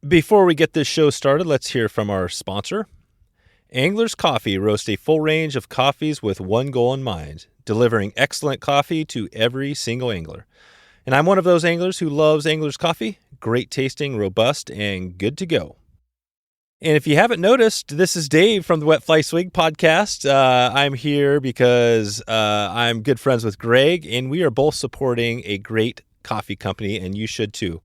Before we get this show started, let's hear from our sponsor. Angler's Coffee roasts a full range of coffees with one goal in mind, delivering excellent coffee to every single angler. And I'm one of those anglers who loves Angler's Coffee. Great tasting, robust, and good to go. And if you haven't noticed, this is Dave from the Wet Fly Swing podcast. I'm here because I'm good friends with Greg, and we are both supporting a great coffee company, and you should too.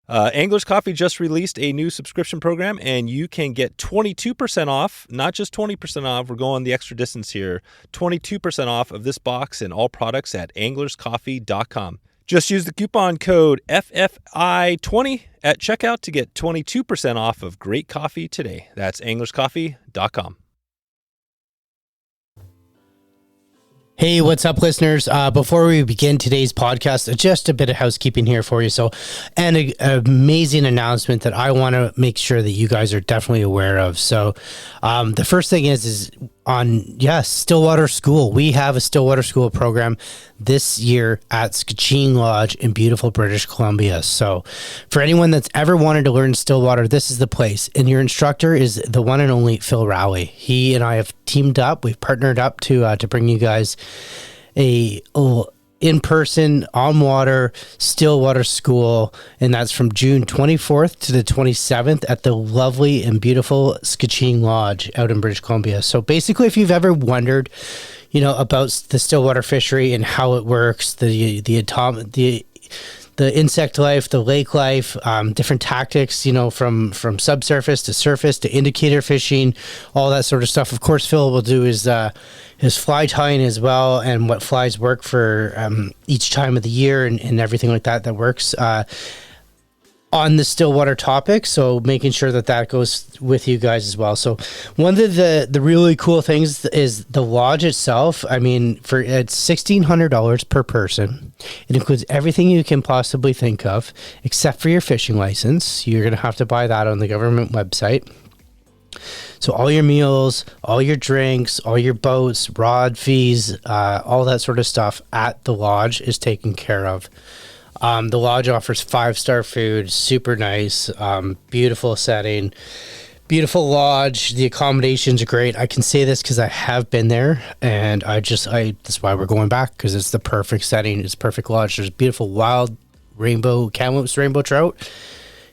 Angler's Coffee just released a new subscription program, and you can get 22% off, not just 20% off. We're going the extra distance here. 22% off of this box and all products at anglerscoffee.com. Just use the coupon code FFI20 at checkout to get 22% off of great coffee today. That's anglerscoffee.com. Hey, what's up, listeners? Before we begin today's podcast, just a bit of housekeeping here for you. So, and an amazing announcement that I want to make sure that you guys are definitely aware of. So, the first thing is on, Stillwater School. We have a Stillwater School program this year at Skacheen Lodge in beautiful British Columbia. So for anyone that's ever wanted to learn Stillwater, this is the place. And your instructor is the one and only Phil Rowley. He and I have teamed up. We've partnered up to bring you guys a in-person, on-water, Stillwater School, and that's from June 24th to the 27th at the lovely and beautiful Skacheen Lodge out in British Columbia. So basically, if you've ever wondered, about the Stillwater fishery and how it works, the insect life, the lake life, different tactics, from subsurface to surface to indicator fishing, all that sort of stuff. Of course, Phil will do his fly tying as well, and what flies work for each time of the year and everything like that works on the Stillwater topic. So making sure that goes with you guys as well. So one of the really cool things is the lodge itself. I mean, it's $1,600 per person. It includes everything you can possibly think of, except for your fishing license. You're going to have to buy that on the government website. So all your meals, all your drinks, all your boats, rod fees, all that sort of stuff at the lodge is taken care of. The lodge offers 5-star food, super nice, beautiful setting, beautiful lodge. The accommodations are great. I can say this because I have been there, and that's why we're going back, because it's the perfect setting. It's perfect lodge. There's beautiful wild Kamloops rainbow trout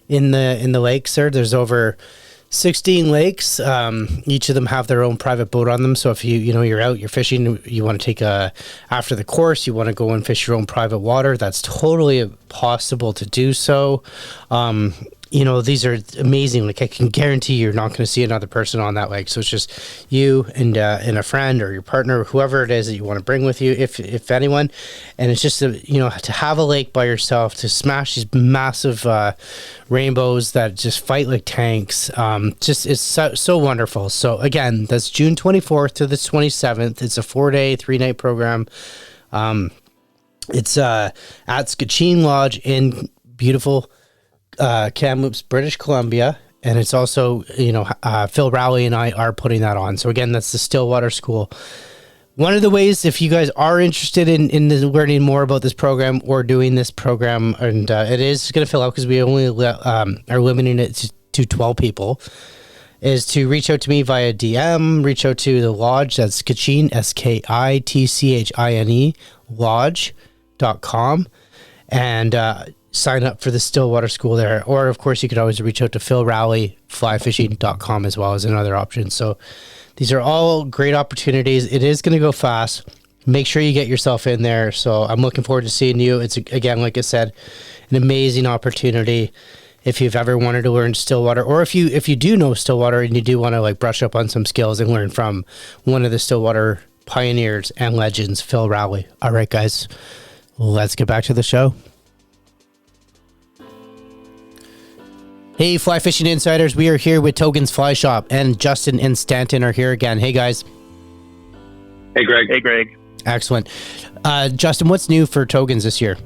in the lakes there. There's over 16 lakes. Each of them have their own private boat on them. So if you're out, you're fishing, you want to take after the course, you want to go and fish your own private water, that's totally possible to do so. These are amazing. Like, I can guarantee you're not going to see another person on that lake. So it's just you and a friend or your partner, or whoever it is that you want to bring with you, if anyone. And it's just to have a lake by yourself, to smash these massive rainbows that just fight like tanks. Just is so wonderful. So again, that's June 24th to the 27th. It's a 4-day, 3-night program. It's at Skacheen Lodge in beautiful Kamloops, British Columbia, and it's also Phil Rowley and I are putting that on. So again, that's the Stillwater School. One of the ways, if you guys are interested in learning more about this program or doing this program, and it is going to fill out because we only are limiting it to 12 people, is to reach out to me via DM, reach out to the lodge, that's Skacheen, SKITCHINE, lodge.com, and sign up for the Stillwater School there. Or, of course, you could always reach out to Phil Rowley, flyfishing.com as well as another option. So these are all great opportunities. It is going to go fast. Make sure you get yourself in there. So I'm looking forward to seeing you. It's, again, like I said, an amazing opportunity if you've ever wanted to learn Stillwater, or if you do know Stillwater and you do want to brush up on some skills and learn from one of the Stillwater pioneers and legends, Phil Rowley. All right, guys, let's get back to the show. Hey, fly fishing insiders, we are here with Togen's Fly Shop, and Justin and Stanton are here again. Hey, guys. Hey, Greg. Hey, Greg. Excellent. Justin, what's new for Togen's this year?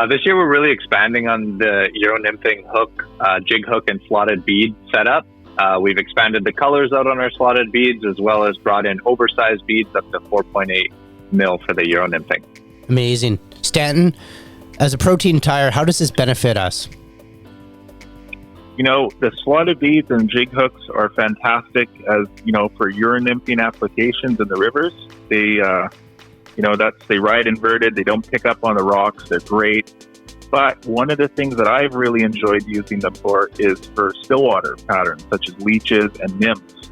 This year, we're really expanding on the Euro nymphing hook, jig hook, and slotted bead setup. We've expanded the colors out on our slotted beads, as well as brought in oversized beads up to 4.8 mil for the Euro nymphing. Amazing. Stanton, as a protein tire, how does this benefit us? The slotted beads and jig hooks are fantastic as, for urine nymphing applications in the rivers. They, they ride inverted. They don't pick up on the rocks. They're great. But one of the things that I've really enjoyed using them for is for stillwater patterns, such as leeches and nymphs.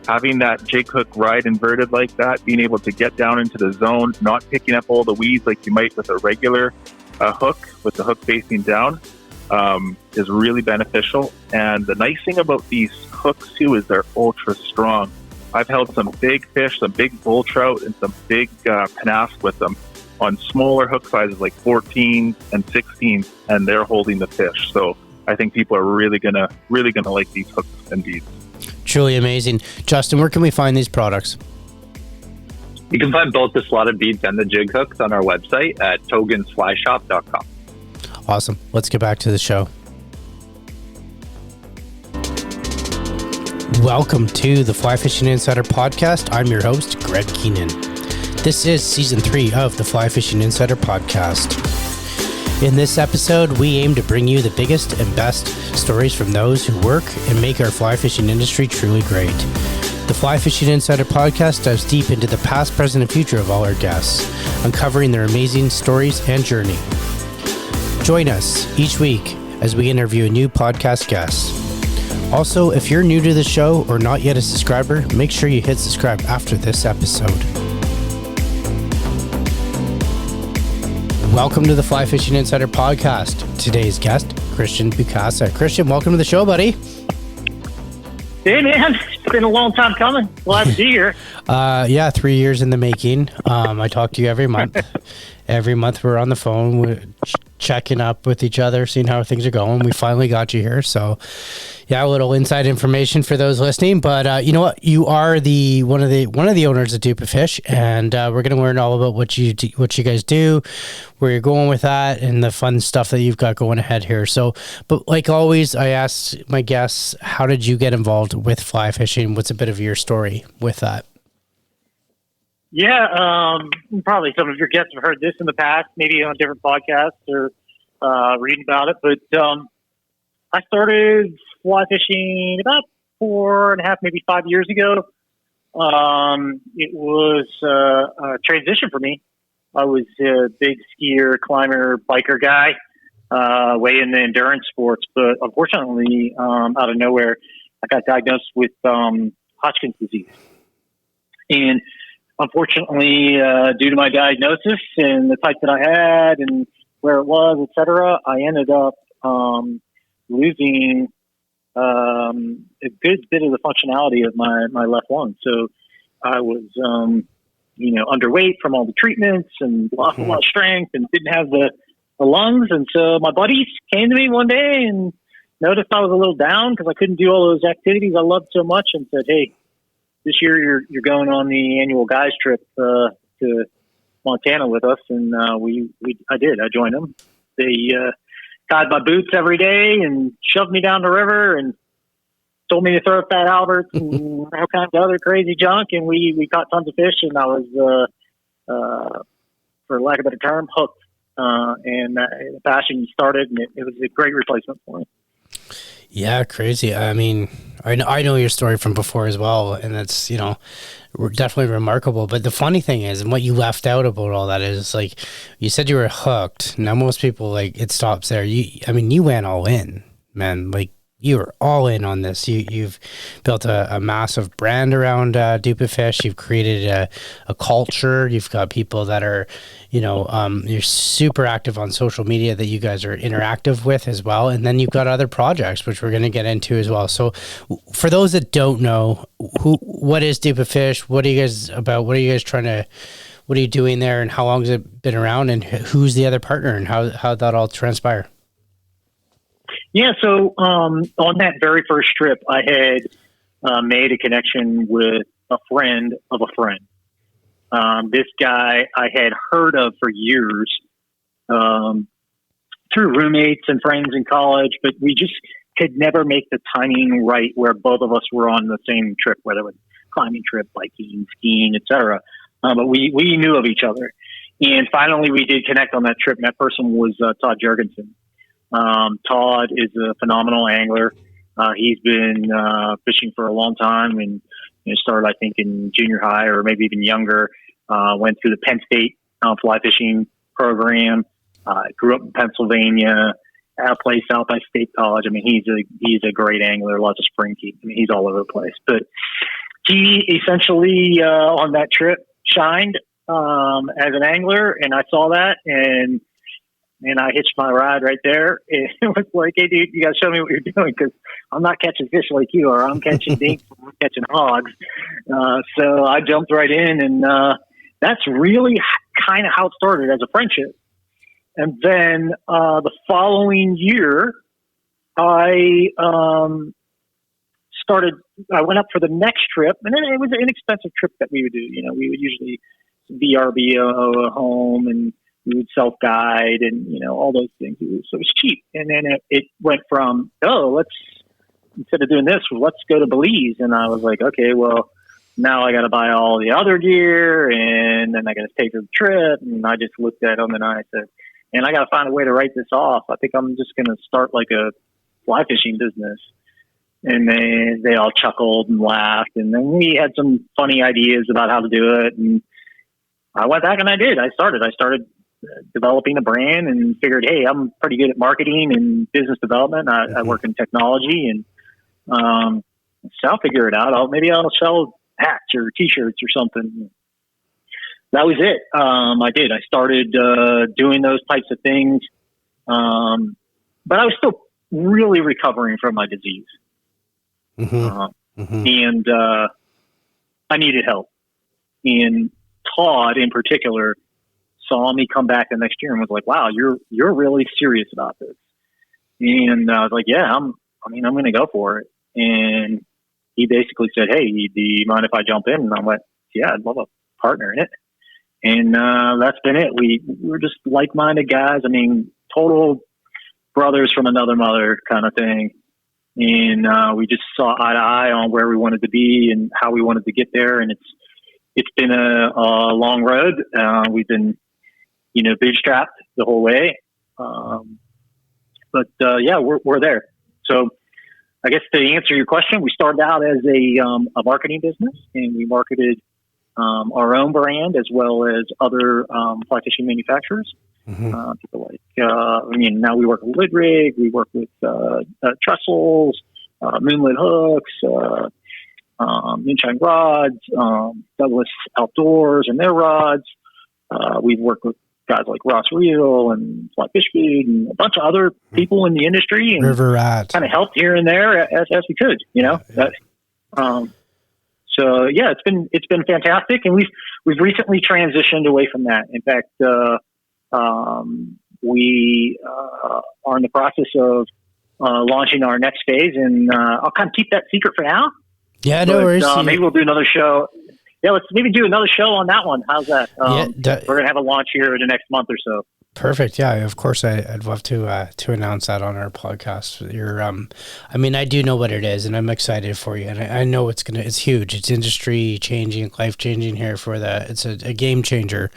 Having that jig hook ride inverted like that, being able to get down into the zone, not picking up all the weeds like you might with a regular hook, with the hook facing down, is really beneficial. And the nice thing about these hooks too is they're ultra strong. I've held some big fish, some big bull trout, and some big panache with them on smaller hook sizes like 14 and 16, and they're holding the fish. So I think people are really gonna like these hooks and beads. Truly amazing. Justin, where can we find these products? You can find both the slotted beads and the jig hooks on our website at togansflyshop.com. Awesome. Let's get back to the show. Welcome to the Fly Fishing Insider Podcast. I'm your host, Greg Keenan. This is Season 3 of the Fly Fishing Insider Podcast. In this episode, we aim to bring you the biggest and best stories from those who work and make our fly fishing industry truly great. The Fly Fishing Insider Podcast dives deep into the past, present, and future of all our guests, uncovering their amazing stories and journey. Join us each week as we interview a new podcast guest. Also, if you're new to the show or not yet a subscriber, make sure you hit subscribe after this episode. Welcome to the Fly Fishing Insider Podcast. Today's guest, Christian Bacasa. Christian, welcome to the show, buddy. Hey, man. It's been a long time coming. Glad to be here. 3 years in the making. I talk to you every month. Every month we're on the phone, we're checking up with each other, seeing how things are going. We finally got you here. So, yeah, a little inside information for those listening. But you know what? You are one of the owners of Dupa Fish, and we're going to learn all about what you guys do, where you're going with that, and the fun stuff that you've got going ahead here. So, but like always, I ask my guests, how did you get involved with fly fishing? What's a bit of your story with that? Yeah, probably some of your guests have heard this in the past, maybe on different podcasts or reading about it. But I started fly fishing about 4.5, maybe 5 years ago. It was a transition for me. I was a big skier, climber, biker guy, way in the endurance sports. But unfortunately, out of nowhere, I got diagnosed with Hodgkin's disease. And unfortunately, due to my diagnosis and the type that I had and where it was, etc., I ended up losing a good bit of the functionality of my left lung. So I was, underweight from all the treatments and lost a lot of strength and didn't have the lungs. And so my buddies came to me one day and noticed I was a little down because I couldn't do all those activities I loved so much, and said, "Hey, this year you're going on the annual guys trip to Montana with us," and I did. I joined them. They tied my boots every day and shoved me down the river and told me to throw fat Alberts and all kinds of other crazy junk. And we caught tons of fish, and I was, for lack of a better term, hooked. And the passion started, and it was a great replacement for me. Yeah, crazy. I mean, I know your story from before as well, and it's, definitely remarkable. But the funny thing is, and what you left out about all that is, like, you said you were hooked. Now, most people, like, it stops there. You went all in, man. Like, you were all in on this. You've built a massive brand around Dupa Fish. You've created a culture. You've got people that are, you're super active on social media that you guys are interactive with as well. And then you've got other projects, which we're going to get into as well. So for those that don't know, what is Dupa Fish? What are you guys about? What are you doing there? And how long has it been around? And who's the other partner? And how that all transpire? Yeah, so on that very first trip, I had made a connection with a friend of a friend. This guy I had heard of for years through roommates and friends in college, but we just could never make the timing right where both of us were on the same trip, whether it was climbing trip, biking, skiing, etc. But we knew of each other. And finally, we did connect on that trip, and that person was Todd Jurgensen. Todd is a phenomenal angler. He's been fishing for a long time, and started, I think, in junior high or maybe even younger. Went through the Penn State fly fishing program. Grew up in Pennsylvania. At a place out by State College. I mean, he's a great angler. Lots of spring keep. I mean, he's all over the place. But he essentially on that trip shined as an angler, and I saw that, and I hitched my ride right there. It was like, hey, dude, you got to show me what you're doing, because I'm not catching fish like you are. I'm catching dinks, I'm catching hogs. So I jumped right in, and that's really kind of how it started as a friendship. And then the following year, I went up for the next trip, and then it was an inexpensive trip that we would do. We would usually VRBO home, and we would self-guide, and, all those things. So it was cheap. And then it went from, instead of doing this, let's go to Belize. And I was like, okay, well, now I got to buy all the other gear, and then I got to pay for the trip. And I just looked at them, and I said, and I got to find a way to write this off. I think I'm just going to start like a fly fishing business. And they all chuckled and laughed. And then we had some funny ideas about how to do it. And I went back and I did. I started developing a brand, and figured, hey, I'm pretty good at marketing and business development. I work in technology, and so I'll figure it out. Maybe I'll sell hats or T-shirts or something. That was it. I did. I started doing those types of things, but I was still really recovering from my disease, and I needed help. And Todd, in particular, saw me come back the next year and was like, "Wow, you're really serious about this." And I was like, "Yeah, I'm going to go for it." And he basically said, "Hey, do you mind if I jump in?" And I went, "Yeah, I'd love a partner in it." And that's been it. We're just like-minded guys. I mean, total brothers from another mother kind of thing. And we just saw eye to eye on where we wanted to be and how we wanted to get there. And it's been a long road. We've been, bootstrapped the whole way. But yeah, we're there. So I guess to answer your question, we started out as a marketing business, and we marketed our own brand as well as other fly fishing manufacturers. People like, now we work with Lid Rig, we work with trestles, Moonlit hooks, Moonshine rods, Douglas Outdoors and their rods. We've worked with guys like Ross Reel and Fly Fish Food and a bunch of other people in the industry, and River Rat kind of helped here and there as we could, So yeah, it's been fantastic, and we've recently transitioned away from that. In fact, we are in the process of launching our next phase, and I'll kind of keep that secret for now. Yeah, no worries. Maybe we'll do another show. Yeah, let's maybe do another show on that one. How's that? We're gonna have a launch here in the next month or so. Perfect. Yeah, of course. I'd love to announce that on our podcast. You're, I do know what it is, and I'm excited for you. And I know it's huge. It's industry changing, life changing here it's a game changer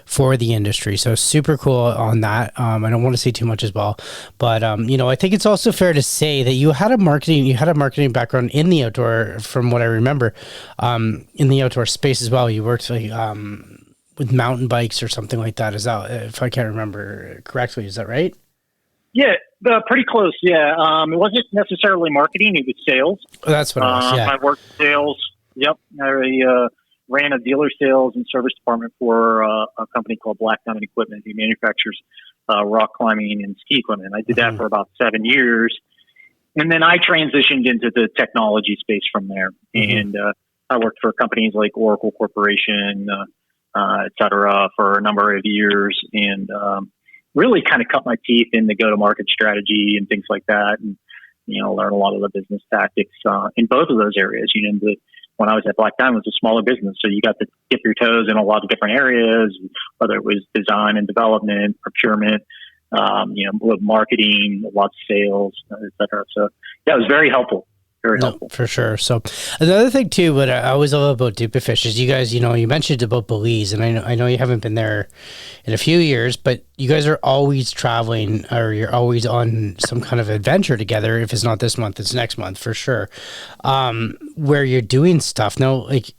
for the industry. So super cool on that. I don't want to say too much as well, but I think it's also fair to say that you had a marketing background in the outdoor, from what I remember, in the outdoor space as well. You worked with mountain bikes or something like that. Is that, if I can't remember correctly, is that right? Yeah, pretty close. Yeah. It wasn't necessarily marketing. It was sales. Oh, that's what it was. Yeah. I worked sales. Yep. I ran a dealer sales and service department for a company called Black Diamond Equipment, who manufactures rock climbing and ski equipment. I did that for about 7 years. And then I transitioned into the technology space from there. And I worked for companies like Oracle Corporation, et cetera, for a number of years, and really kind of cut my teeth in the go-to-market strategy and things like that, and learn a lot of the business tactics in both of those areas. When I was at Black Diamond, it was a smaller business, so you got to dip your toes in a lot of different areas, whether it was design and development, procurement, marketing, lots of sales, et cetera. So yeah, it was very helpful. very No, helpful. for sure. So another thing too, what I always love about Dupe Fish is you guys, you mentioned about Belize, and I know you haven't been there in a few years, but you guys are always traveling, or you're always on some kind of adventure together. If it's not this month, it's next month for sure. Where you're doing stuff now, like,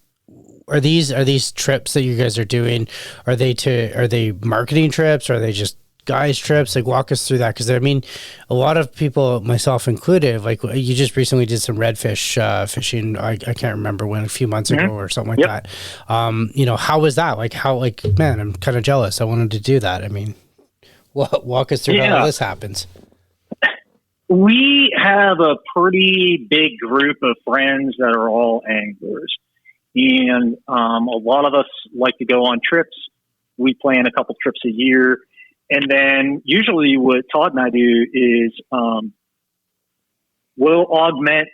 are these trips that you guys are doing? Are they marketing trips? Or are they just guys trips? Like, walk us through that, because I mean, a lot of people, myself included, like, you just recently did some redfish fishing. I can't remember when, a few months ago or something like that. How was that? Man, I'm kind of jealous. I wanted to do that. I mean, walk us through how this happens. We have a pretty big group of friends that are all anglers, and a lot of us like to go on trips. We plan a couple trips a year. And then usually what Todd and I do is we'll augment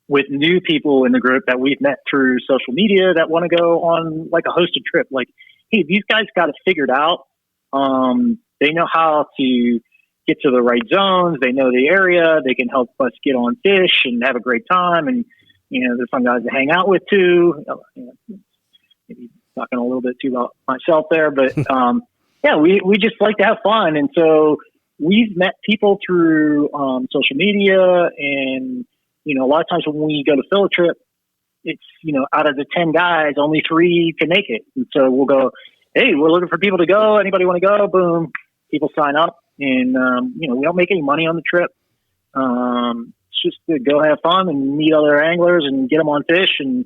with new people in the group that we've met through social media that want to go on like a hosted trip. Like, hey, these guys got it figured out. They know how to get to the right zones. They know the area. They can help us get on fish and have a great time. And, they're fun guys to hang out with too. Maybe talking a little bit too about myself there, but yeah, we just like to have fun. And so we've met people through social media, and, a lot of times when we go to fill a trip, it's, out of the 10 guys, only 3 can make it. And so we'll go, hey, we're looking for people to go. Anybody want to go? Boom. People sign up, and, we don't make any money on the trip. It's just to go have fun and meet other anglers and get them on fish. And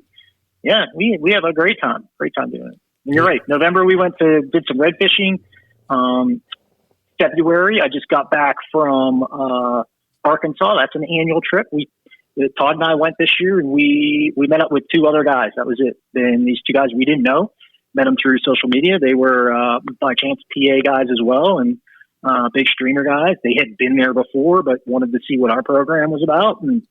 yeah, we have a great time doing it. And you're right. November, we did some red fishing. February, I just got back from Arkansas. That's an annual trip. Todd and I went this year, and we met up with 2 other guys. That was it. Then these 2 guys we didn't know, met them through social media. They were by chance PA guys as well, and big streamer guys. They had been there before, but wanted to see what our program was about. And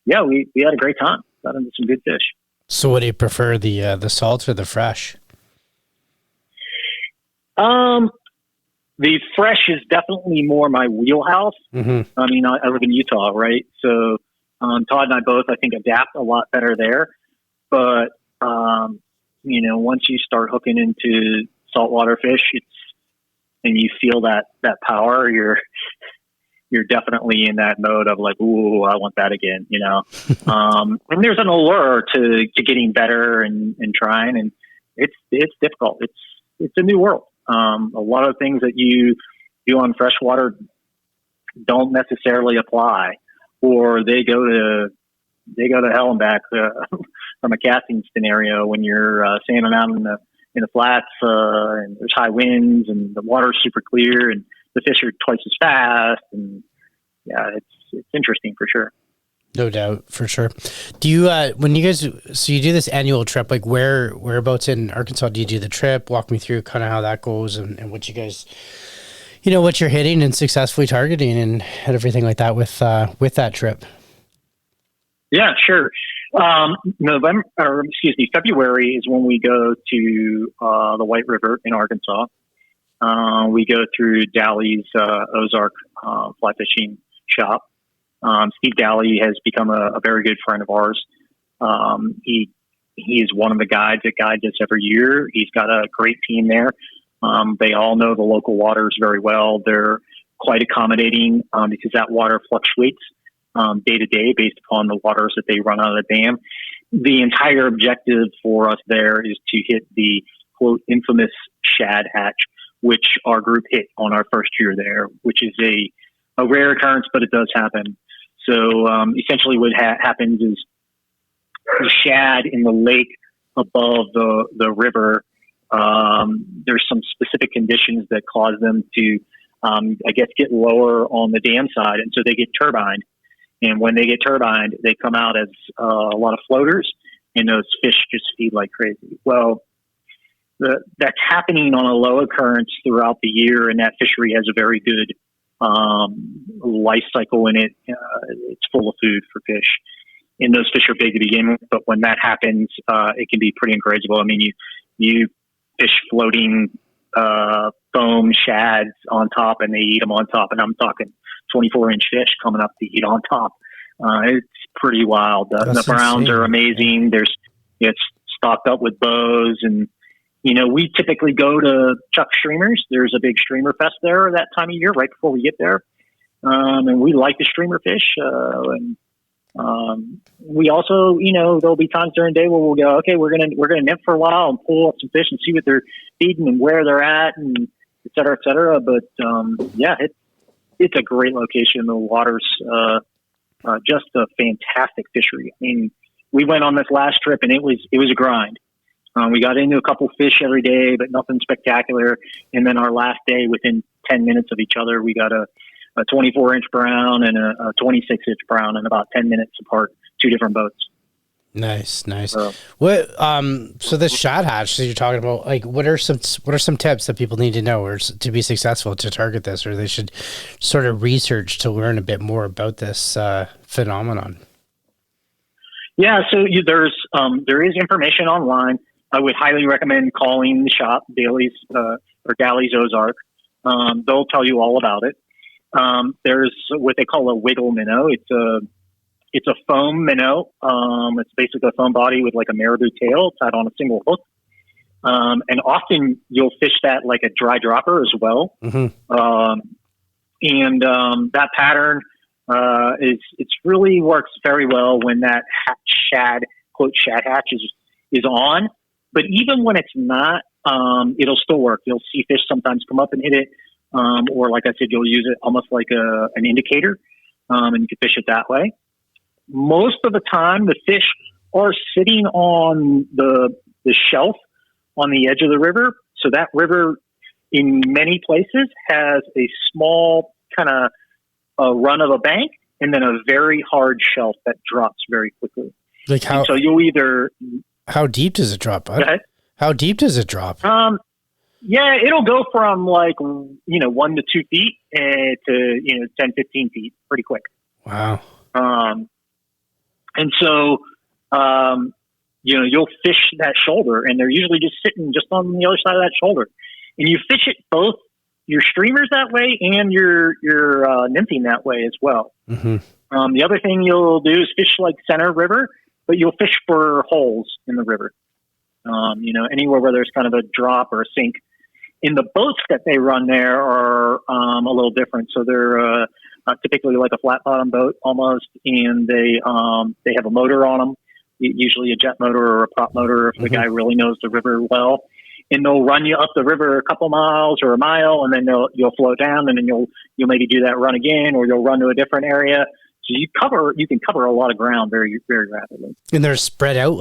yeah, we had a great time. Got into some good fish. So what do you prefer, the salt or the fresh? The fresh is definitely more my wheelhouse. Mm-hmm. I mean, I live in Utah, right? So, Todd and I both, I think, adapt a lot better there. But, once you start hooking into saltwater fish, and you feel that power, you're definitely in that mode of like, ooh, I want that again, and there's an allure to getting better and trying, and it's difficult. It's a new world. A lot of things that you do on freshwater don't necessarily apply, or they go to hell and back from a casting scenario when you're sailing out in the flats, and there's high winds and the water's super clear and the fish are twice as fast. And yeah, it's interesting for sure. No doubt, for sure. Do you, when you guys, so you do this annual trip, like whereabouts in Arkansas do you do the trip? Walk me through kind of how that goes, and what you guys, what you're hitting and successfully targeting and everything like that with that trip. Yeah, sure. February is when we go to the White River in Arkansas. We go through Dalley's Ozark fly fishing shop. Steve Dalley has become a very good friend of ours. He is one of the guides that guides us every year. He's got a great team there. They all know the local waters very well. They're quite accommodating because that water fluctuates day to day based upon the waters that they run out of the dam. The entire objective for us there is to hit the, quote, infamous Shad Hatch, which our group hit on our first year there, which is a rare occurrence, but it does happen. So essentially what happens is the shad in the lake above the river, there's some specific conditions that cause them to, get lower on the dam side. And so they get turbined. And when they get turbined, they come out as a lot of floaters, and those fish just feed like crazy. Well, that's happening on a low occurrence throughout the year, and that fishery has a very good life cycle in it. It's full of food for fish, and those fish are big to begin with. But when that happens, it can be pretty ungrazeable. I mean, you fish floating foam shads on top, and they eat them on top, and I'm talking 24-inch fish coming up to eat on top. It's pretty wild. The browns insane. are amazing. It's stocked up with bows, and we typically go to Chuck Streamers. There's a big streamer fest there that time of year, right before we get there, and we like the streamer fish. And we also, there'll be times during the day where we'll go, okay, we're gonna nymph for a while and pull up some fish and see what they're feeding and where they're at, and et cetera, et cetera. But it's a great location. The water's just a fantastic fishery. I mean, we went on this last trip and it was a grind. We got into a couple fish every day, but nothing spectacular. And then our last day, within 10 minutes of each other, we got a 24-inch brown and a 26-inch brown in about 10 minutes apart, 2 different boats. Nice. What? So this Shad Hatch that you're talking about, like, what are some tips that people need to know or to be successful to target this, or they should sort of research to learn a bit more about this phenomenon? Yeah, so there is information online. I would highly recommend calling the shop, Daly's or Daly's Ozark. They'll tell you all about it. There's what they call a wiggle minnow. It's a foam minnow. It's basically a foam body with like a marabou tail tied on a single hook. And often you'll fish that like a dry dropper as well. Mm-hmm. That pattern it's really works very well when that shad hatch is on. But even when it's not, it'll still work. You'll see fish sometimes come up and hit it, or like I said, you'll use it almost like an indicator, and you can fish it that way. Most of the time, the fish are sitting on the shelf on the edge of the river. So that river, in many places, has a small kind of run of a bank and then a very hard shelf that drops very quickly. Like how? And so you'll either. How deep does it drop, bud? Go ahead. How deep does it drop? Yeah, it'll go from 1 to 2 feet to 10, 15 feet pretty quick. Wow. And so, you'll fish that shoulder, and they're usually just sitting just on the other side of that shoulder. And you fish it both your streamers that way and your nymphing that way as well. Mm-hmm. The other thing you'll do is fish like center river, but you'll fish for holes in the river. Anywhere where there's kind of a drop or a sink. And the boats that they run there are a little different. So they're typically like a flat bottom boat almost, and they have a motor on them, usually a jet motor or a prop motor if the guy really knows the river well. And they'll run you up the river a couple miles or a mile, and then you'll float down, and then you'll maybe do that run again, or you'll run to a different area. So you can cover a lot of ground very, very rapidly. And they're spread out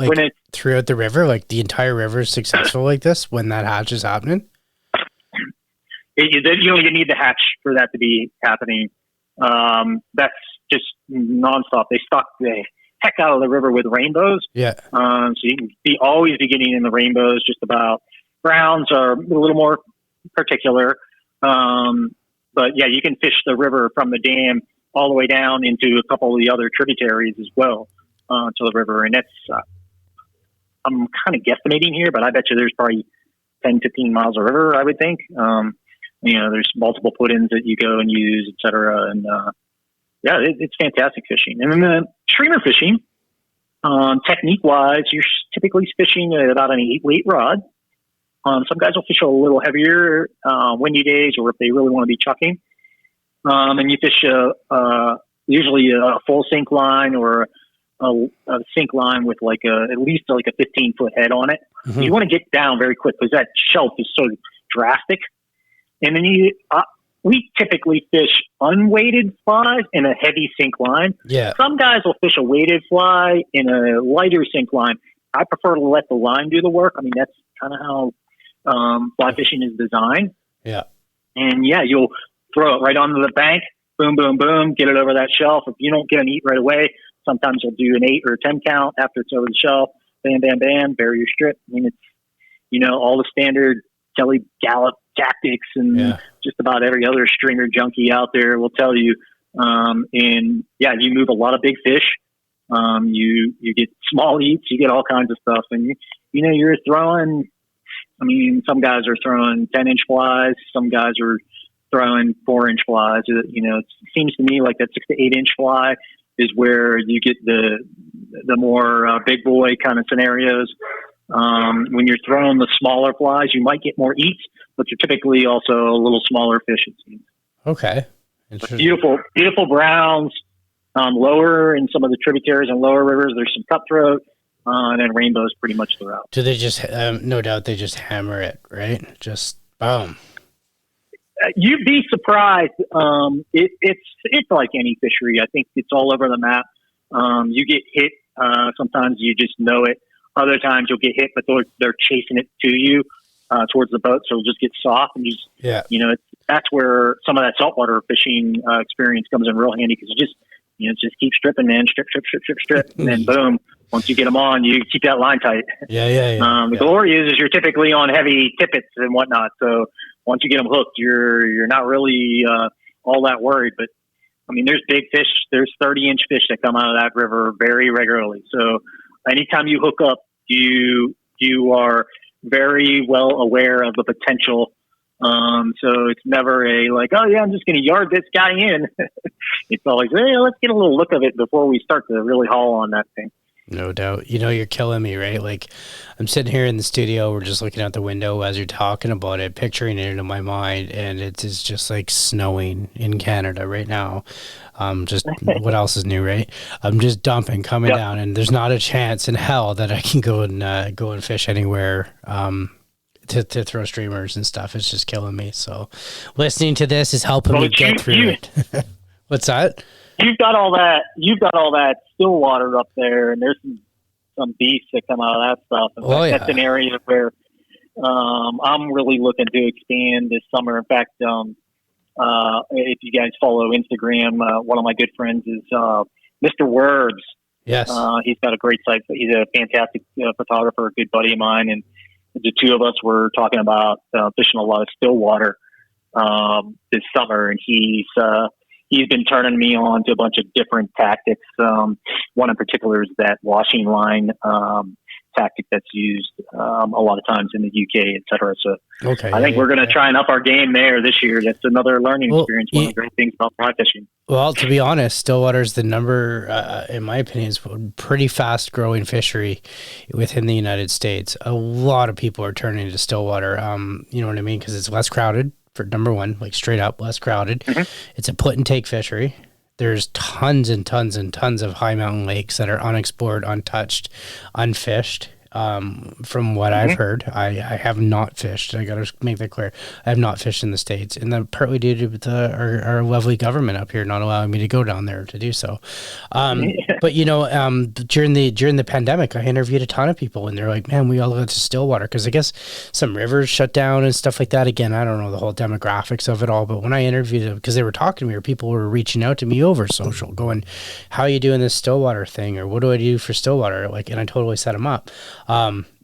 throughout the river, like the entire river is successful like this when that hatch is happening? You need the hatch for that to be happening. That's just nonstop. They stock the heck out of the river with rainbows. Yeah. So you can always be getting in the rainbows just about. Browns are a little more particular. But yeah, you can fish the river from the dam all the way down into a couple of the other tributaries as well to the river. And that's, I'm kind of guesstimating here, but I bet you there's probably 10, 15 miles of river, I would think. There's multiple put-ins that you go and use, et cetera. And, it's fantastic fishing. And then the streamer fishing, technique-wise, you're typically fishing at about an 8-weight rod. Some guys will fish a little heavier, windy days, or if they really want to be chucking. And you fish usually a full sink line or a sink line with at least a 15-foot head on it. Mm-hmm. You want to get down very quick because that shelf is so drastic. And then we typically fish unweighted flies in a heavy sink line. Yeah. Some guys will fish a weighted fly in a lighter sink line. I prefer to let the line do the work. I mean, that's kind of how fly fishing is designed. Yeah. And you'll throw it right onto the bank, boom, boom, boom, get it over that shelf. If you don't get an eat right away, sometimes you'll do an 8 or a 10 count after it's over the shelf. Bam, bam, bam, bury your strip. I mean, it's, all the standard Kelly Gallup tactics and just about every other stringer junkie out there will tell you. You move a lot of big fish. You get small eats, you get all kinds of stuff. And, you're throwing, some guys are throwing 10-inch flies. Some guys are throwing 4-inch flies. It seems to me like that 6 to 8-inch fly is where you get the more big boy kind of scenarios. When you're throwing the smaller flies, you might get more eats, but you're typically also a little smaller fish, it seems. Okay. Beautiful browns. Lower in some of the tributaries and lower rivers, there's some cutthroat, and then rainbows pretty much throughout. Do they just, no doubt they just hammer it, right? Just boom. You'd be surprised. It's like any fishery. I think it's all over the map. You get hit. Sometimes you just know it. Other times you'll get hit, but they're chasing it to you towards the boat, so it'll just get soft and that's where some of that saltwater fishing experience comes in real handy, because just keep stripping, man. Strip, and then boom. Once you get them on, you keep that line tight. The glory is you're typically on heavy tippets and whatnot. So once you get them hooked, you're not really all that worried. But I mean, there's big fish. There's 30-inch fish that come out of that river very regularly. So anytime you hook up, you are very well aware of the potential. So it's never I'm just going to yard this guy in. It's always, hey, let's get a little look of it before we start to really haul on that thing. No doubt. You're killing me, right? Like, I'm sitting here in the studio, we're just looking out the window as you're talking about it, picturing it in my mind, and it is just like snowing in Canada right now. Just what else is new, right? I'm just dumping coming down, and there's not a chance in hell that I can go and fish anywhere. To throw streamers and stuff. It's just killing me. So listening to this is helping me get through it. What's that? You've got all that still water up there, and there's some beasts that come out of that stuff. That's an area where I'm really looking to expand this summer. In fact, if you guys follow Instagram, one of my good friends is Mr. Werbs. Yes. He's got a great site. He's a fantastic photographer, a good buddy of mine, and the two of us were talking about fishing a lot of still water this summer, and he's been turning me on to a bunch of different tactics. One in particular is that washing line tactic that's used a lot of times in the UK, et cetera. So I think we're going to try and up our game there this year. That's another learning experience. One of the great things about fly fishing. Well, to be honest, stillwater is the number, in my opinion, is a pretty fast growing fishery within the United States. A lot of people are turning to stillwater. You know what I mean? Because it's less crowded, for number one, like straight up less crowded. Mm-hmm. It's a put and take fishery. There's tons and tons and tons of high mountain lakes that are unexplored, untouched, unfished. From what I've heard, I have not fished. I got to make that clear. I have not fished in the States, and then partly due to our lovely government up here not allowing me to go down there to do so. But during the pandemic, I interviewed a ton of people, and they're like, "Man, we all go to Stillwater," because I guess some rivers shut down and stuff like that. Again, I don't know the whole demographics of it all, but when I interviewed them, because they were talking to me, or people were reaching out to me over social, going, "How are you doing this Stillwater thing?" or "What do I do for Stillwater?" And I totally set them up.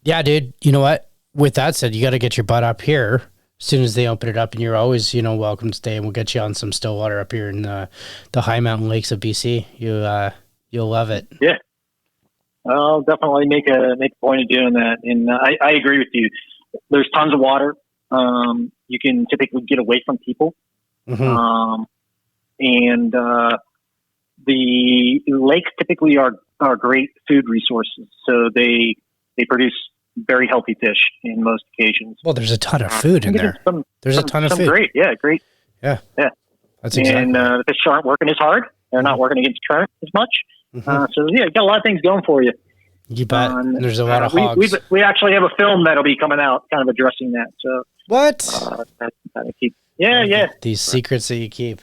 Yeah, dude, you know what? With that said, you got to get your butt up here as soon as they open it up, and you're always, welcome to stay, and we'll get you on some stillwater up here in the high mountain lakes of BC. You'll love it. Yeah. I'll definitely make a point of doing that. And I agree with you. There's tons of water. You can typically get away from people. Mm-hmm. And the lakes typically are great food resources. So they produce very healthy fish in most occasions. Well, there's a ton of food in there. There's a ton of food. Great. Yeah. Yeah. That's exactly. And the fish aren't working as hard. They're not working against current as much. Mm-hmm. So yeah, you got a lot of things going for you. You bet. There's a lot of hogs. We actually have a film that'll be coming out kind of addressing that. So what? Yeah. These secrets that you keep.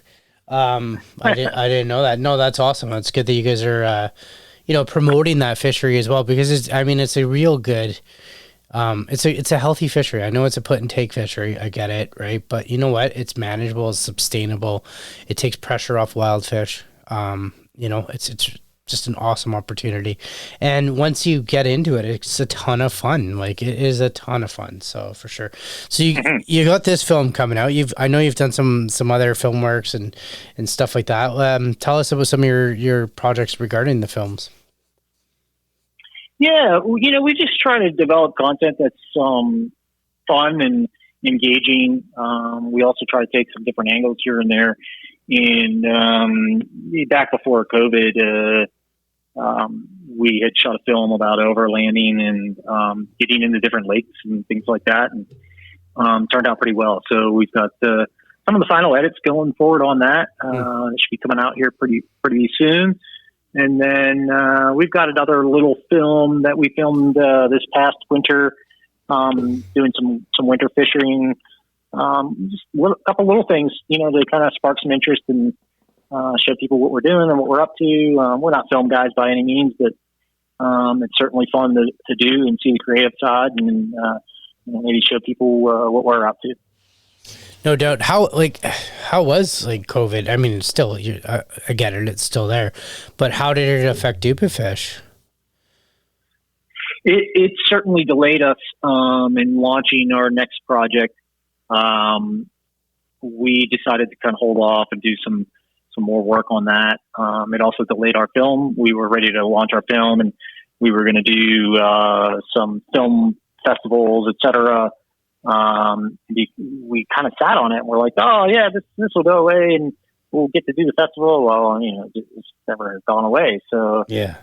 I didn't know that. No, that's awesome. It's good that you guys are, promoting that fishery as well, because it's a real good, it's a healthy fishery. I know it's a put and take fishery. I get it. Right. But you know what? It's manageable. It's sustainable. It takes pressure off wild fish. It's just an awesome opportunity. And once you get into it, it's a ton of fun. It is a ton of fun. So for sure. So you got this film coming out. I know you've done some other film works and stuff like that. Tell us about some of your projects regarding the films. Yeah. We just try to develop content that's fun and engaging. We also try to take some different angles here and there. And back before COVID, we had shot a film about overlanding and getting into different lakes and things like that, and turned out pretty well. So we've got some of the final edits going forward on that. It should be coming out here pretty soon. And then we've got another little film that we filmed this past winter, doing some winter fishing. Just a couple little things, to kind of spark some interest and show people what we're doing and what we're up to. We're not film guys by any means, but it's certainly fun to do and see the creative side, and maybe show people what we're up to. No doubt. How was COVID? I mean, it's still, I get it, it's still there, but how did it affect Dupa fish? It certainly delayed us in launching our next project. We decided to kind of hold off and do some more work on that. It also delayed our film. We were ready to launch our film, and we were going to do some film festivals, etc. We kind of sat on it, and we're like, oh yeah, this will go away and we'll get to do the festival. Well, it's never gone away. So yeah,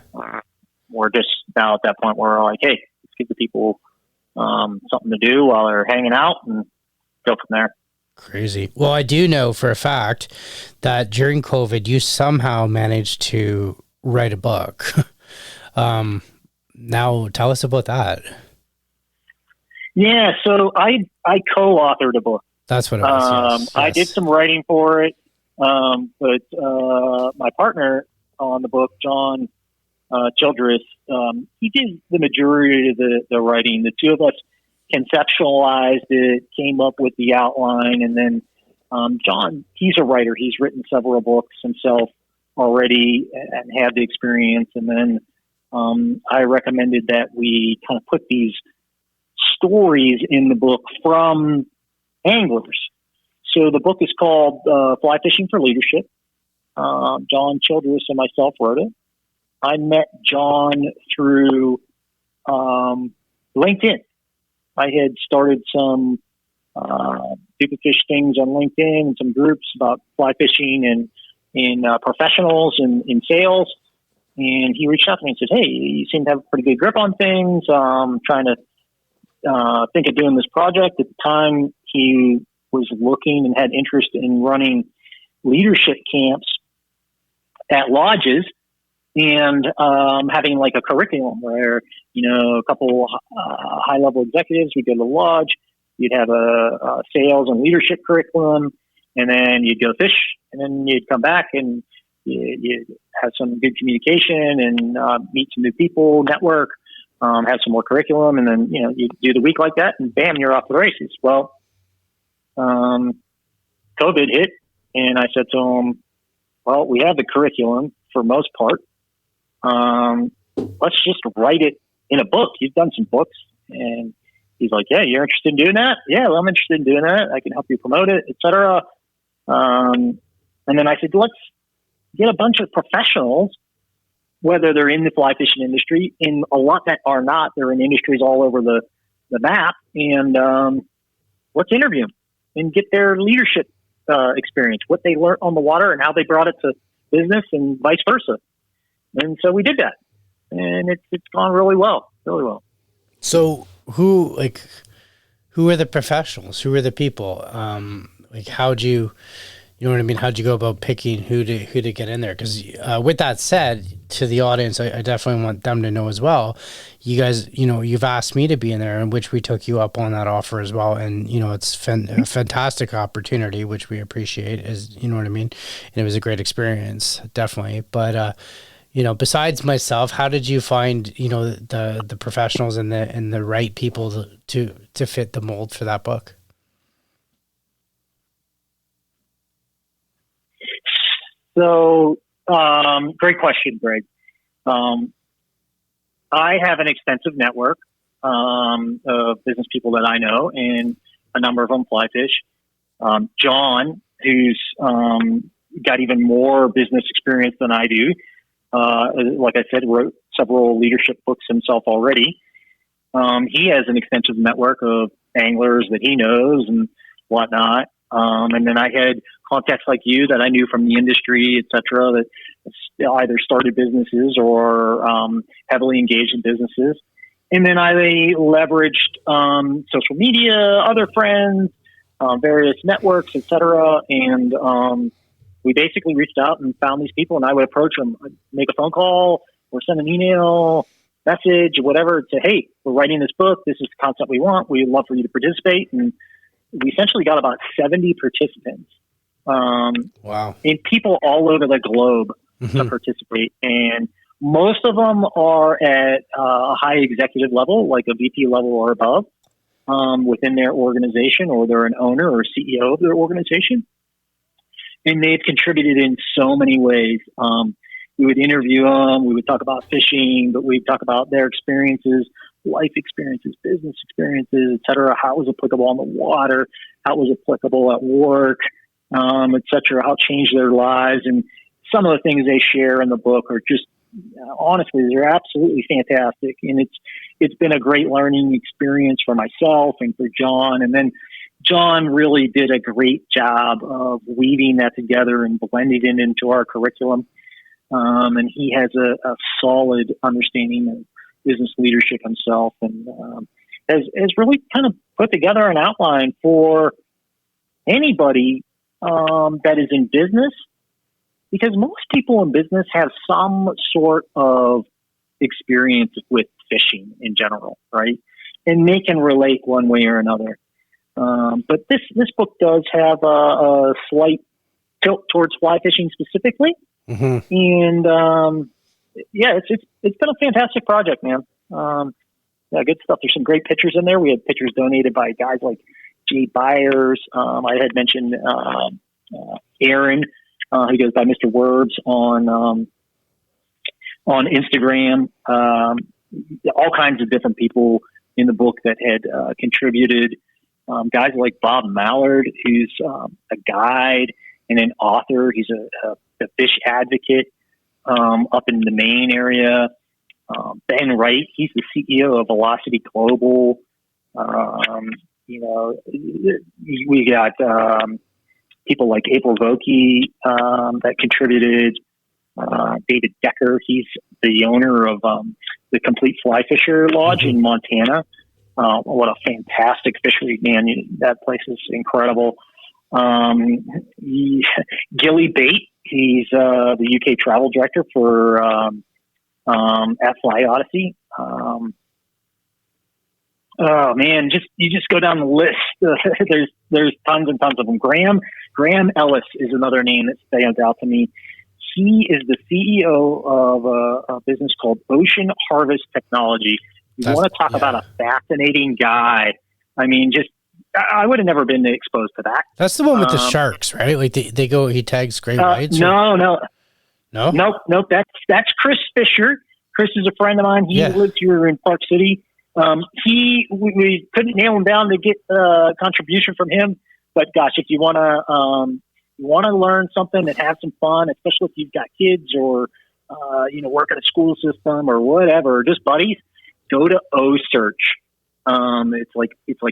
we're just now at that point where we're like, hey, let's give the people something to do while they're hanging out and go from there. Crazy. Well, I do know for a fact that during COVID, you somehow managed to write a book. Now tell us about that. Yeah, so I co-authored a book. That's what it was. Yes. I did some writing for it, but my partner on the book, John Childress, he did the majority of the writing. The two of us conceptualized it, came up with the outline, and then John, he's a writer. He's written several books himself already and had the experience. And then I recommended that we kind of put these stories in the book from anglers. So the book is called Fly Fishing for Leadership. John Childress and myself wrote it. I met John through LinkedIn. I had started some Dupa fish things on LinkedIn and some groups about fly fishing and in professionals and in sales. And he reached out to me and said, hey, you seem to have a pretty good grip on things. Trying to think of doing this project. At the time, he was looking and had interest in running leadership camps at lodges and having like a curriculum where, a couple high-level executives would go to the lodge, you'd have a sales and leadership curriculum, and then you'd go fish, and then you'd come back and you'd have some good communication and meet some new people, network, have some more curriculum, and then, you do the week like that, and bam, you're off the races. Well, COVID hit, and I said to him, well, we have the curriculum for most part. Let's just write it in a book. You've done some books. And he's like, yeah, you're interested in doing that? Yeah, well, I'm interested in doing that. I can help you promote it, etc. And then I said, let's get a bunch of professionals, whether they're in the fly fishing industry, in a lot that are not, they're in industries all over the map, and let's interview them and get their leadership experience, what they learned on the water and how they brought it to business and vice versa. And so we did that, and it's gone really well, really well. So who are the professionals? Who are the people? How'd you know what I mean? How'd you go about picking who to get in there? Because with that said, to the audience, I definitely want them to know as well. You guys, you've asked me to be in there, in which we took you up on that offer as well. And, it's a fantastic opportunity, which we appreciate, as you know what I mean? And it was a great experience, definitely. But, besides myself, how did you find, the professionals and the right people to fit the mold for that book? So, great question, Greg. I have an extensive network of business people that I know, and a number of them fly fish. John, who's got even more business experience than I do, like I said, wrote several leadership books himself already. He has an extensive network of anglers that he knows and whatnot. And then I had contacts like you that I knew from the industry, et cetera, that either started businesses or heavily engaged in businesses. And then I leveraged social media, other friends, various networks, et cetera. And we basically reached out and found these people, and I would approach them, make a phone call or send an email, message, whatever, to, hey, we're writing this book. This is the concept we want. We'd love for you to participate. And we essentially got about 70 participants. Wow. And people all over the globe to participate. And most of them are at a high executive level, like a VP level or above, within their organization, or they're an owner or CEO of their organization. And they've contributed in so many ways. We would interview them. We would talk about fishing, but we'd talk about their experiences, life experiences, business experiences, et cetera, how it was applicable on the water, how it was applicable at work, et cetera, how it changed their lives. And some of the things they share in the book are just, honestly, they're absolutely fantastic. And it's been a great learning experience for myself and for John. And then John really did a great job of weaving that together and blending it into our curriculum. And he has a solid understanding of business leadership himself, and has really kind of put together an outline for anybody that is in business, because most people in business have some sort of experience with fishing in general, right? And they can relate one way or another. But this book does have a slight tilt towards fly fishing specifically. And yeah, it's been a fantastic project, man. Yeah, good stuff. There's some great pictures in there. We had pictures donated by guys like Jay Byers. I had mentioned Aaron, who goes by Mr. Words on Instagram. All kinds of different people in the book that had contributed. Guys like Bob Mallard, who's a guide and an author. He's a fish advocate up in the Maine area. Ben Wright, he's the CEO of Velocity Global. We got people like April Vokey that contributed. David Decker, he's the owner of the Complete Fly Fisher Lodge in Montana. What a fantastic fishery, man. That place is incredible. Gilly Bate, he's the UK travel director for at Fly Odyssey. Oh man, you just go down the list. There's tons and tons of them. Graham Ellis is another name that stands out to me. He is the CEO of a business called Ocean Harvest Technology. You want to talk about a fascinating guy. I mean, I would have never been exposed to that. That's the one with the sharks, right? Like they go, he tags great whites? No. That's Chris Fisher. Chris is a friend of mine. He lives here in Park City. We couldn't nail him down to get contribution from him. But gosh, if you want to learn something and have some fun, especially if you've got kids or work at a school system or whatever, or just buddies, go to OSearch. It's like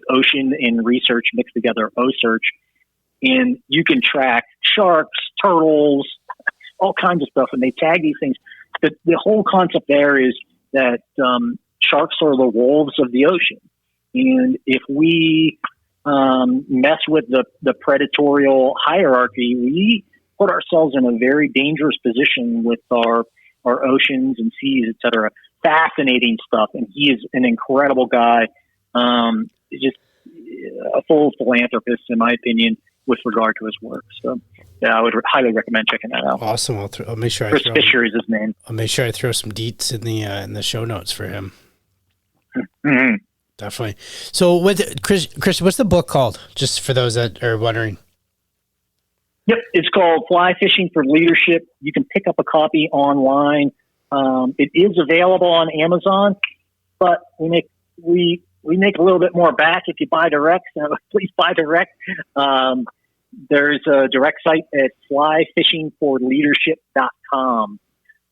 ocean and research mixed together, OSearch, and you can track sharks, turtles, all kinds of stuff, and they tag these things. But the whole concept there is that sharks are the wolves of the ocean, and if we mess with the predatorial hierarchy, we put ourselves in a very dangerous position with our oceans and seas, etc. Fascinating stuff, and he is an incredible guy. Just a full philanthropist, in my opinion, with regard to his work. So, yeah, I would highly recommend checking that out. Awesome. I'll make sure. Chris Fisher is his name. I'll make sure I throw some deets in the show notes for him. Mm-hmm. Definitely. So, Chris, what's the book called? Just for those that are wondering. Yep, it's called Fly Fishing for Leadership. You can pick up a copy online. It is available on Amazon, but we make a little bit more back if you buy direct. So please buy direct. There's a direct site at flyfishingforleadership.com.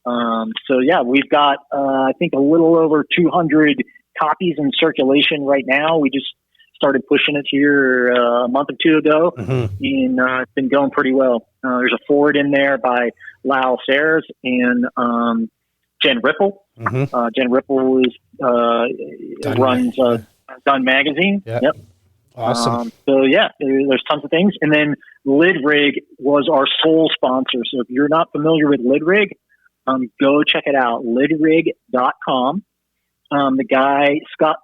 So yeah, we've got I think a little over 200 copies in circulation right now. We just started pushing it here a month or two ago, Mm-hmm. and it's been going pretty well. There's a forward in there by Lyle Sayers and Jen Ripple. Mm-hmm. Jen Ripple is runs Done Magazine. Yep. Awesome. So yeah, there's tons of things. And then Lid Rig was our sole sponsor. So if you're not familiar with Lid Rig, go check it out. Lidrig.com. The guy, Scott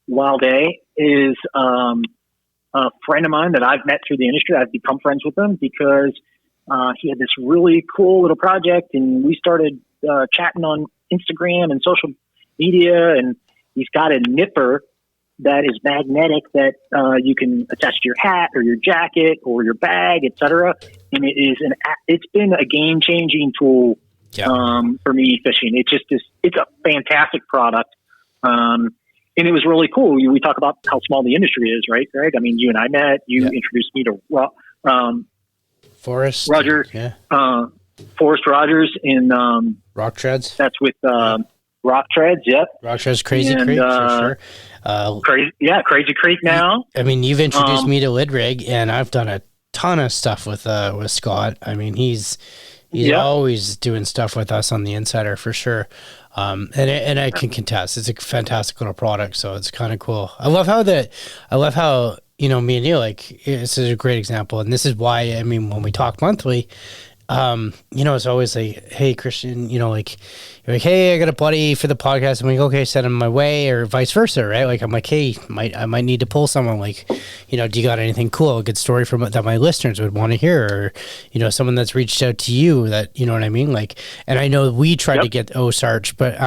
Wilde, is a friend of mine that I've met through the industry. I've become friends with him because he had this really cool little project, and we started chatting on Instagram and social media, and he's got a nipper that is magnetic that you can attach to your hat or your jacket or your bag, etc. And it's been a game-changing tool for me fishing. It's a fantastic product. And it was really cool. We talk about how small the industry is, right, Greg? I mean, you and I met. You introduced me to Forrest Rogers, Forrest Rogers in Rock Treads. That's with Rock Treads. Yep. Rock Treads, Crazy Creek for sure. Crazy Creek now. I mean, you've introduced me to Lid Rig, and I've done a ton of stuff with Scott. I mean, he's always doing stuff with us on the Insider for sure. And I can contest. It's a fantastic little product, so it's kind of cool. I love how me and you, like, this is a great example, and this is why, I mean, when we talk monthly, it's always like, hey, Christian, you're like, hey, I got a buddy for the podcast. I'm like, okay, send him my way, or vice versa, right? Like, I'm like, hey, I might need to pull someone, like, do you got anything cool, a good story that my listeners would want to hear, or, someone that's reached out to you that, you know what I mean? Like, and I know we tried to get Sarge, but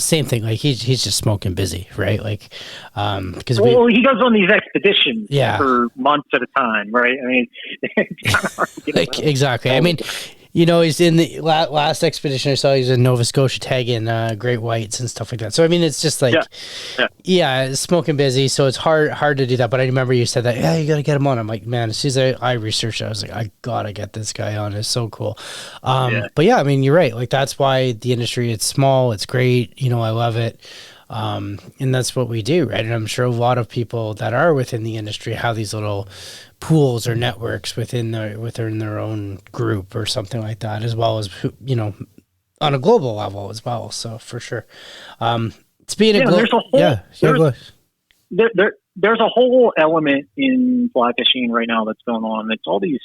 same thing, like, he's just smoking busy, right? Like, because he goes on these expeditions for months at a time, right? I mean, it's kind of hard to get like, exactly. I mean, he's in the last expedition I saw. He's in Nova Scotia tagging great whites and stuff like that. So I mean, it's just like, smoking busy. So it's hard to do that. But I remember you said that, you got to get him on. I'm like, man, as soon as I researched it, I was like, I gotta get this guy on. It's so cool. But yeah, I mean, you're right. Like, that's why the industry, it's small, it's great. I love it. And that's what we do, right? And I'm sure a lot of people that are within the industry have these little pools or networks within their own group or something like that, as well as, on a global level as well. So for sure. Speaking of there's a whole element in fly fishing right now that's going on. It's all these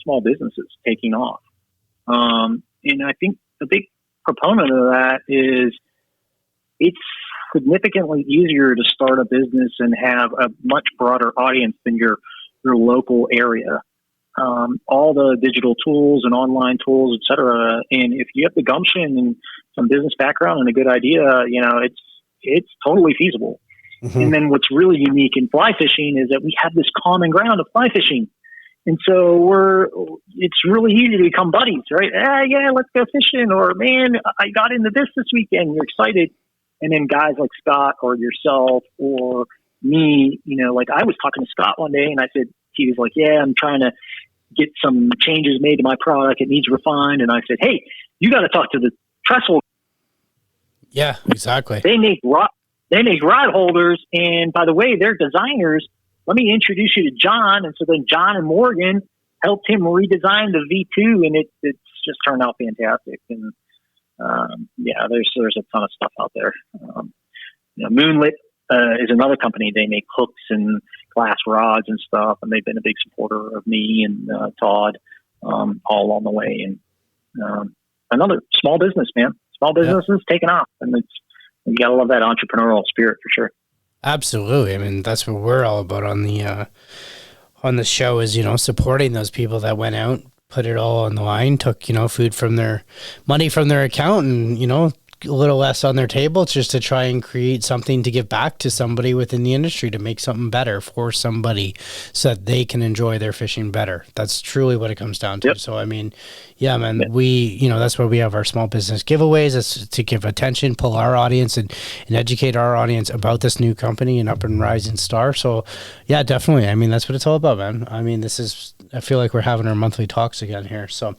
small businesses taking off. And I think the big proponent of that is it's significantly easier to start a business and have a much broader audience than your local area. All the digital tools and online tools, et cetera. And if you have the gumption and some business background and a good idea, it's totally feasible. Mm-hmm. And then what's really unique in fly fishing is that we have this common ground of fly fishing. And so it's really easy to become buddies, right? Let's go fishing. Or, man, I got into this weekend. You're excited. And then guys like Scott or yourself or me, like I was talking to Scott one day and I said, he was like, I'm trying to get some changes made to my product. It needs refined. And I said, hey, you got to talk to the trestle. Yeah, exactly. They make rod holders. And by the way, they're designers. Let me introduce you to John. And so then John and Morgan helped him redesign the V2 and it's just turned out fantastic. And there's a ton of stuff out there. Moonlit is another company. They make hooks and glass rods and stuff, and they've been a big supporter of me and Todd all along the way. And another small business, man. Small business is taking off, and you gotta love that entrepreneurial spirit for sure. Absolutely. I mean, that's what we're all about on the show is supporting those people that went out, put it all on the line, took, food from their money from their account and, a little less on their table just to try and create something to give back to somebody within the industry, to make something better for somebody so that they can enjoy their fishing better. That's truly what it comes down to. Yep. So, I mean, we, that's why we have our small business giveaways. That's to give attention, pull our audience and educate our audience about this new company and Up and Rising Star. So yeah, definitely. I mean, that's what it's all about, man. I mean, I feel like we're having our monthly talks again here. So,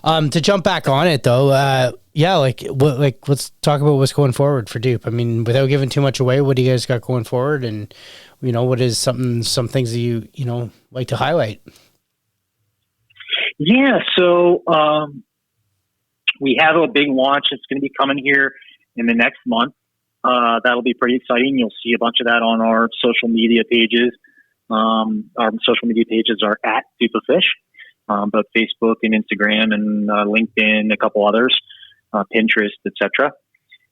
to jump back on it though, let's talk about what's going forward for Dupe. I mean, without giving too much away, what do you guys got going forward? And, what is some things that you like to highlight? Yeah. So, we have a big launch that's going to be coming here in the next month. That'll be pretty exciting. You'll see a bunch of that on our social media pages. Our social media pages are at Dupafish, both Facebook and Instagram and LinkedIn, a couple others, Pinterest, etc.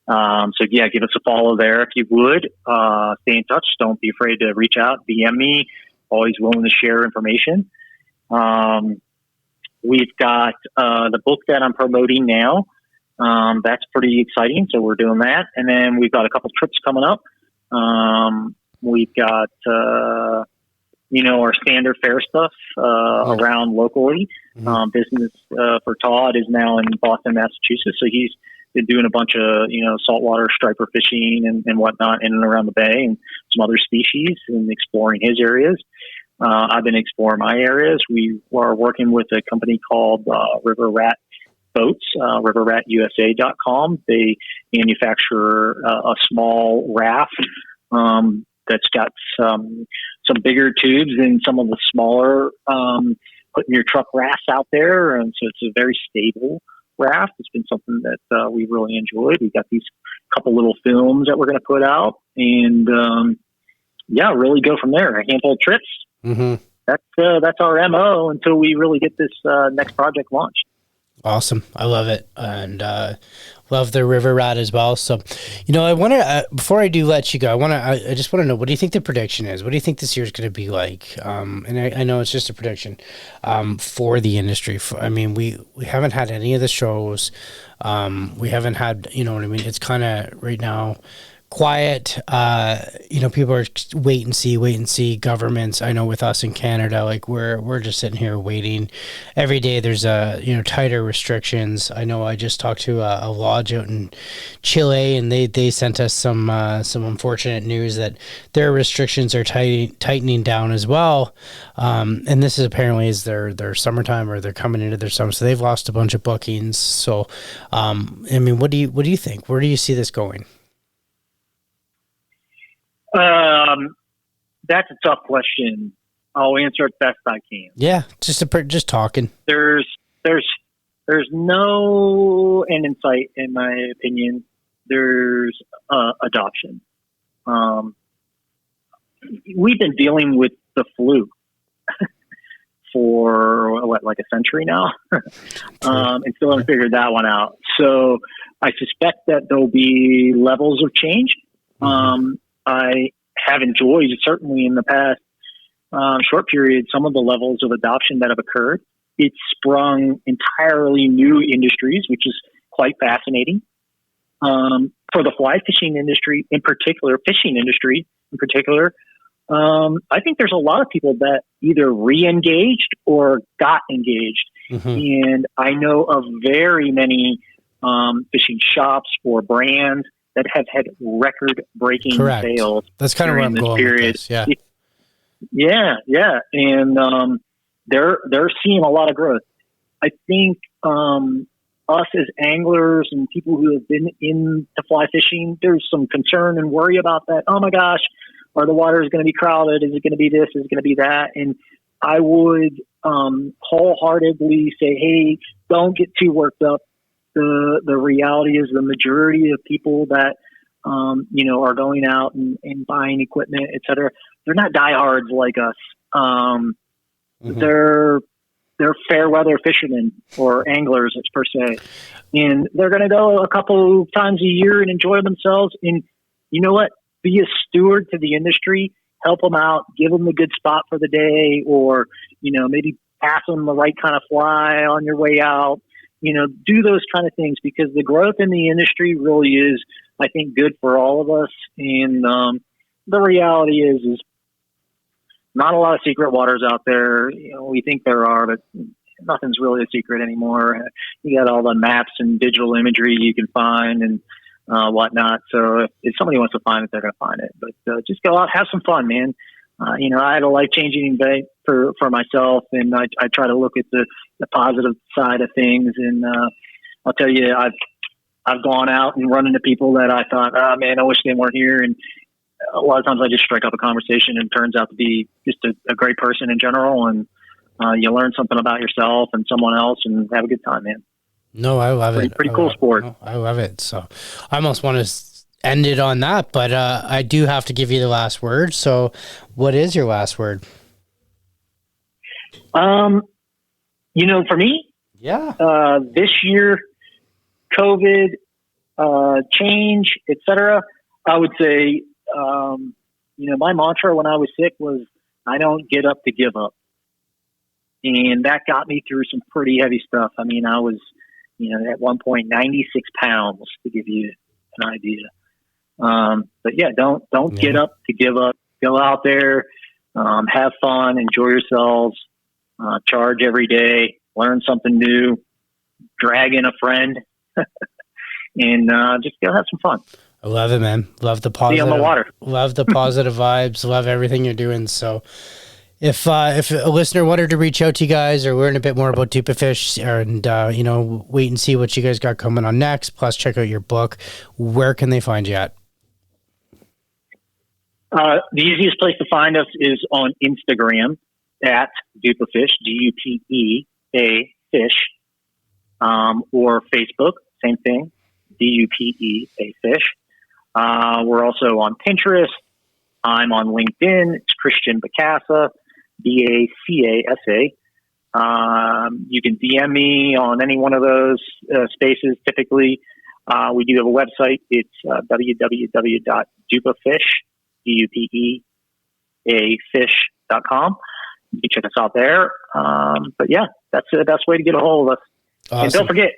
So yeah, give us a follow there if you would. Stay in touch. Don't be afraid to reach out, DM me. Always willing to share information. We've got the book that I'm promoting now. That's pretty exciting. So we're doing that. And then we've got a couple trips coming up. We've got, our standard fare stuff around locally. Business for Todd is now in Boston, Massachusetts. So he's been doing a bunch of, saltwater striper fishing and whatnot in and around the bay and some other species and exploring his areas. I've been exploring my areas. We are working with a company called River Rat Boats, riverratusa.com. They manufacture a small raft that's got some bigger tubes and some of the smaller putting your truck rafts out there. And so it's a very stable raft. It's been something that we really enjoyed. We've got these couple little films that we're going to put out and really go from there. A handful of trips. Mm-hmm. That's our MO until we really get this next project launched. Awesome. I love it. And love the River Rat as well. So, I want to, before I do let you go, I just want to know, what do you think the prediction is? What do you think this year is going to be like? And I know it's just a prediction for the industry. We haven't had any of the shows. We haven't had, it's kind of right now quiet. People are wait and see. Governments, I know with us in Canada, like we're just sitting here waiting. Every day there's tighter restrictions. I know I just talked to a lodge out in Chile, and they sent us some unfortunate news that their restrictions are tightening down as well. And this is apparently is their summertime, or they're coming into their summer, so they've lost a bunch of bookings. So, what do you think? Where do you see this going? That's a tough question. I'll answer it best I can. Yeah, just talking. There's no end in sight, in my opinion. There's adoption. We've been dealing with the flu for like a century now, and still haven't figured that one out. So I suspect that there'll be levels of change. I have enjoyed, certainly in the past short period, some of the levels of adoption that have occurred. It's sprung entirely new industries, which is quite fascinating. For the fly fishing industry in particular, I think there's a lot of people that either re-engaged or got engaged. And I know of very many fishing shops or brands that have had record-breaking sales. That's kind of where I'm going with this. Yeah. And they're seeing a lot of growth. I think us as anglers and people who have been into fly fishing, there's some concern and worry about that. Oh my gosh, are the waters going to be crowded? Is it going to be this? Is it going to be that? And I would wholeheartedly say, hey, don't get too worked up. The reality is the majority of people that, are going out and buying equipment, et cetera, they're not diehards like us. They're fair weather fishermen or anglers per se. And they're going to go a couple times a year and enjoy themselves. And you know what? Be a steward to the industry, help them out, give them a good spot for the day, or, maybe pass them the right kind of fly on your way out. Do those kind of things, because the growth in the industry really is, I think, good for all of us. And the reality is not a lot of secret waters out there. We think there are, but nothing's really a secret anymore. You got all the maps and digital imagery you can find and whatnot. So if somebody wants to find it, they're going to find it. But just go out, have some fun, man. I had a life-changing event for myself, and I try to look at the positive side of things. And I'll tell you, I've gone out and run into people that I thought, oh man, I wish they weren't here. And a lot of times I just strike up a conversation and it turns out to be just a great person in general. And you learn something about yourself and someone else and have a good time, man. No, I love it. Pretty cool sport. I love it. So I almost want to end it on that, but I do have to give you the last word. So what is your last word? For me, this year, COVID, change, etc. I would say, my mantra when I was sick was, I don't get up to give up. And that got me through some pretty heavy stuff. I mean, I was, at one point, 96 pounds, to give you an idea. But yeah, don't get up to give up. Go out there, have fun, enjoy yourselves, charge every day, learn something new, drag in a friend, and just go have some fun. I love it, man. Love the positive. Be on the water. Love the positive vibes. Love everything you're doing. So if a listener wanted to reach out to you guys or learn a bit more about Dupa Fish and, wait and see what you guys got coming on next, plus check out your book, where can they find you at? The easiest place to find us is on Instagram at Dupa Fish, DUPEA Fish, or Facebook, same thing, DUPEA Fish. We're also on Pinterest. I'm on LinkedIn. It's Christian Bacasa, Bacasa. You can DM me on any one of those spaces. Typically, we do have a website. It's www.dupafish.com. You can check us out there. But yeah, that's the best way to get a hold of us. Awesome. And don't forget,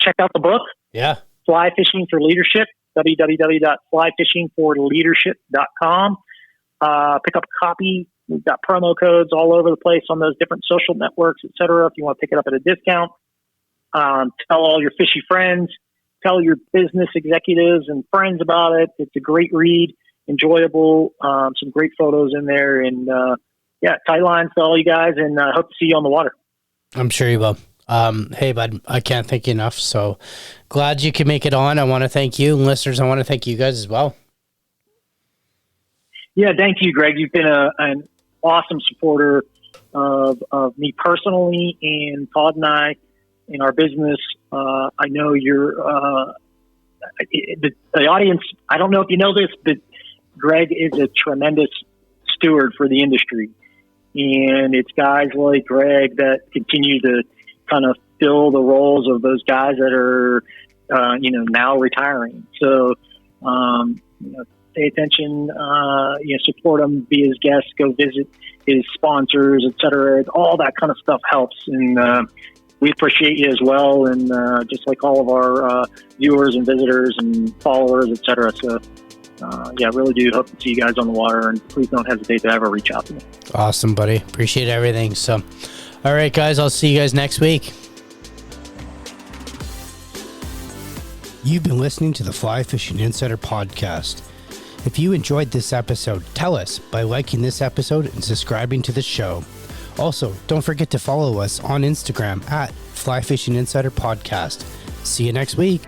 check out the book. Yeah. Fly Fishing for Leadership, www.flyfishingforleadership.com. Pick up a copy. We've got promo codes all over the place on those different social networks, etc. If you want to pick it up at a discount, tell all your fishy friends, tell your business executives and friends about it. It's a great read, enjoyable, some great photos in there, and tight lines to all you guys, and I hope to see you on the water. I'm sure you will. Hey, bud, I can't thank you enough. So glad you could make it on. I want to thank you, and listeners, I want to thank you guys as well. Yeah, thank you, Greg. You've been an awesome supporter of me personally and Todd and I in our business. I know you're the audience. I don't know if you know this, but Greg is a tremendous steward for the industry. And it's guys like Greg that continue to kind of fill the roles of those guys that are, now retiring. So, pay attention, support him, be his guest, go visit his sponsors, etc. All that kind of stuff helps. And we appreciate you as well. And just like all of our viewers and visitors and followers, etc. So, really do hope to see you guys on the water, and please don't hesitate to ever reach out to me. Awesome, buddy. Appreciate everything. So, all right, guys, I'll see you guys next week. You've been listening to the Fly Fishing Insider Podcast. If you enjoyed this episode, tell us by liking this episode and subscribing to the show. Also, don't forget to follow us on Instagram at Fly Fishing Insider Podcast. See you next week.